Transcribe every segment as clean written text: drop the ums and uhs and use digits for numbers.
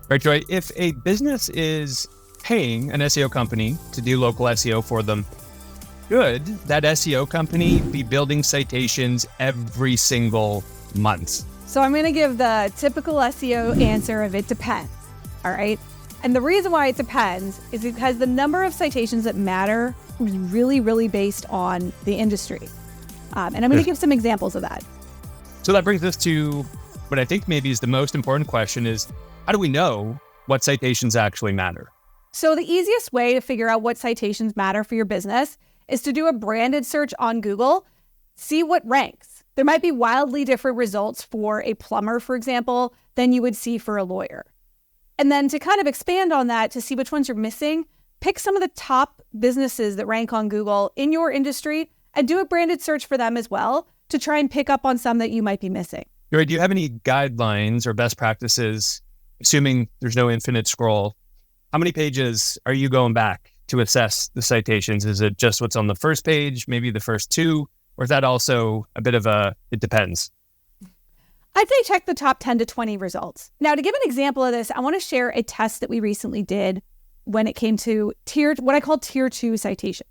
Right, Joy? If a business is paying an SEO company to do local SEO for them, should that SEO company be building citations every single month? So I'm going to give the typical SEO answer of it depends. All right. And the reason why it depends is because the number of citations that matter is really, really based on the industry. And I'm going to give some examples of that. So that brings us to what I think maybe is the most important question is, how do we know what citations actually matter? So the easiest way to figure out what citations matter for your business is to do a branded search on Google, see what ranks. There might be wildly different results for a plumber, for example, than you would see for a lawyer. And then to kind of expand on that, to see which ones you're missing, pick some of the top businesses that rank on Google in your industry and do a branded search for them as well to try and pick up on some that you might be missing. Do you have any guidelines or best practices, assuming there's no infinite scroll? How many pages are you going back to assess the citations? Is it just what's on the first page, maybe the first two, or is that also a bit of it depends? I'd say check the top 10 to 20 results. Now, to give an example of this, I want to share a test that we recently did when it came to what I call tier 2 citations.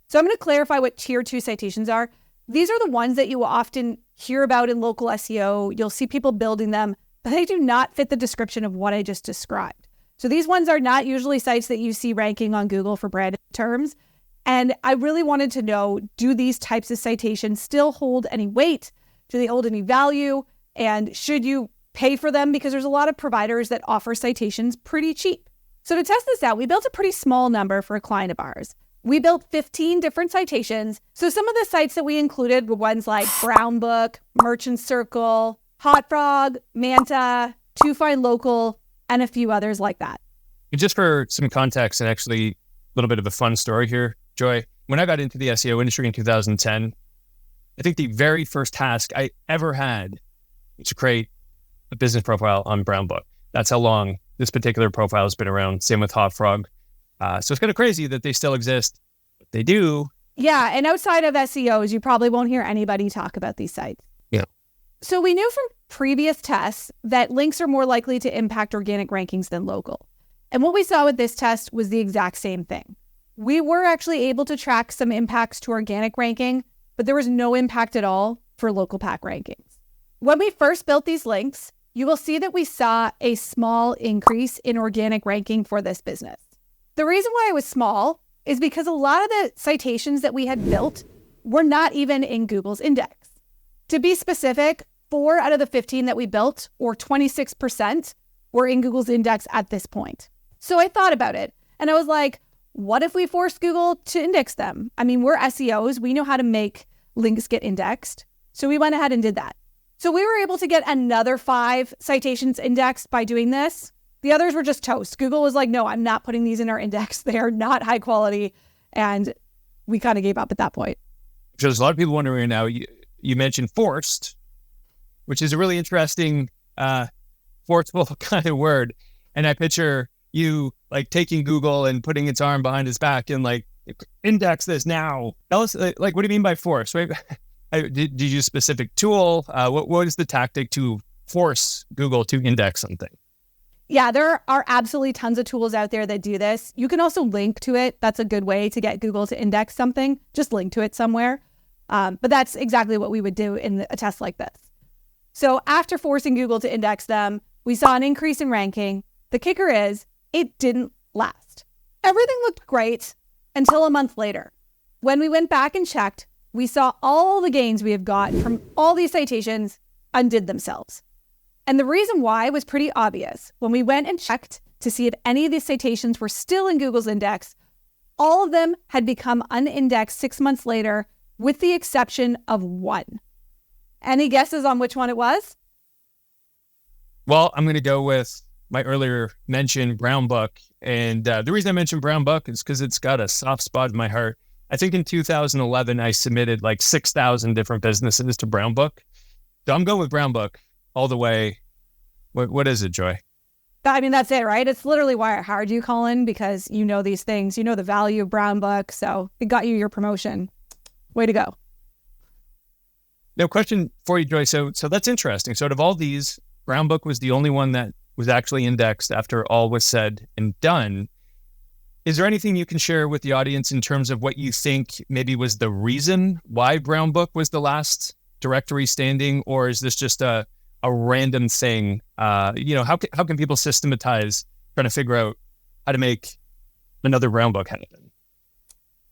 So I'm going to clarify what tier 2 citations are. These are the ones that you will often hear about in local SEO. You'll see people building them, but they do not fit the description of what I just described. So these ones are not usually sites that you see ranking on Google for branded terms. And I really wanted to know, do these types of citations still hold any weight? Do they hold any value? And should you pay for them? Because there's a lot of providers that offer citations pretty cheap. So to test this out, we built a pretty small number for a client of ours. We built 15 different citations. So some of the sites that we included were ones like Brown Book, Merchant Circle, Hot Frog, Manta, To Find Local, and a few others like that. And just for some context and actually a little bit of a fun story here, Joy, when I got into the SEO industry in 2010, I think the very first task I ever had was to create a business profile on Brown Book. That's how long this particular profile has been around. Same with Hot Frog. So it's kind of crazy that they still exist. But they do. Yeah. And outside of SEOs, you probably won't hear anybody talk about these sites. Yeah. So we knew from previous tests that links are more likely to impact organic rankings than local. And what we saw with this test was the exact same thing. We were actually able to track some impacts to organic ranking, but there was no impact at all for local pack rankings. When we first built these links, you will see that we saw a small increase in organic ranking for this business. The reason why it was small is because a lot of the citations that we had built were not even in Google's index. To be specific, 4 out of the 15 that we built, or 26%, were in Google's index at this point. So I thought about it and I was like, what if we forced Google to index them? I mean, we're SEOs. We know how to make links get indexed. So we went ahead and did that. So we were able to get another 5 citations indexed by doing this. The others were just toast. Google was like, no, I'm not putting these in our index. They are not high quality. And we kind of gave up at that point. So there's a lot of people wondering now, you mentioned forced, which is a really interesting, forceful kind of word. And I picture you like taking Google and putting its arm behind its back and like, index this now. Tell us, like, what do you mean by force, right? Did you use a specific tool? What is the tactic to force Google to index something? Yeah, there are absolutely tons of tools out there that do this. You can also link to it. That's a good way to get Google to index something. Just link to it somewhere. But that's exactly what we would do in a test like this. So after forcing Google to index them, we saw an increase in ranking. The kicker is it didn't last. Everything looked great until a month later. When we went back and checked, we saw all the gains we have got from all these citations undid themselves. And the reason why was pretty obvious. When we went and checked to see if any of these citations were still in Google's index, all of them had become unindexed 6 months later, with the exception of one. Any guesses on which one it was? Well, I'm going to go with my earlier mentioned Brown Book. And the reason I mentioned Brown Book is because it's got a soft spot in my heart. I think in 2011, I submitted like 6,000 different businesses to Brown Book. So I'm going with Brown Book all the way. What is it, Joy? I mean, that's it, right? It's literally why I hired you, Colin, because you know these things. You know the value of Brown Book. So it got you your promotion. Way to go. Now, question for you, Joy. So that's interesting. So out of all these, Brown Book was the only one that was actually indexed after all was said and done. Is there anything you can share with the audience in terms of what you think maybe was the reason why Brown Book was the last directory standing, or is this just a random thing? How can people systematize trying to figure out how to make another Brown Book happen?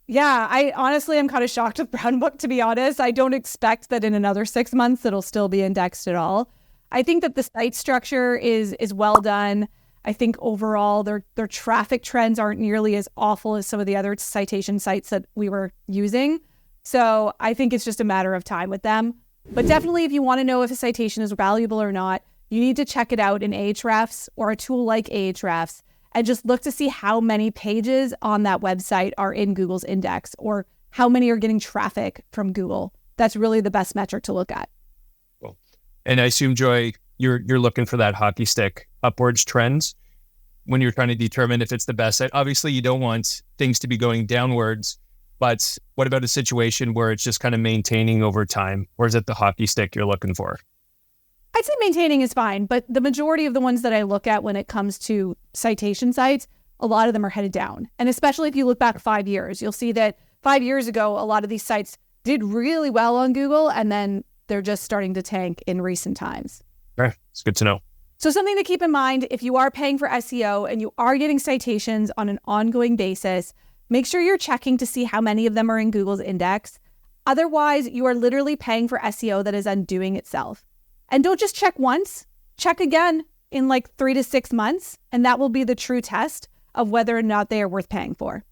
Yeah, I honestly am kind of shocked with Brown Book, to be honest. I don't expect that in another 6 months it'll still be indexed at all. I think that the site structure is well done. I think overall their traffic trends aren't nearly as awful as some of the other citation sites that we were using. So I think it's just a matter of time with them. But definitely, if you want to know if a citation is valuable or not, you need to check it out in Ahrefs or a tool like Ahrefs and just look to see how many pages on that website are in Google's index or how many are getting traffic from Google. That's really the best metric to look at. Cool. And I assume, Joy, you're looking for that hockey stick upwards trends when you're trying to determine if it's the best site. Obviously, you don't want things to be going downwards, but what about a situation where it's just kind of maintaining over time? Or is it the hockey stick you're looking for? I'd say maintaining is fine, but the majority of the ones that I look at when it comes to citation sites, a lot of them are headed down. And especially if you look back 5 years, you'll see that 5 years ago, a lot of these sites did really well on Google, and then they're just starting to tank in recent times. Okay, it's good to know. So something to keep in mind, if you are paying for SEO and you are getting citations on an ongoing basis, make sure you're checking to see how many of them are in Google's index. Otherwise, you are literally paying for SEO that is undoing itself. And don't just check once, check again in like 3 to 6 months, and that will be the true test of whether or not they are worth paying for.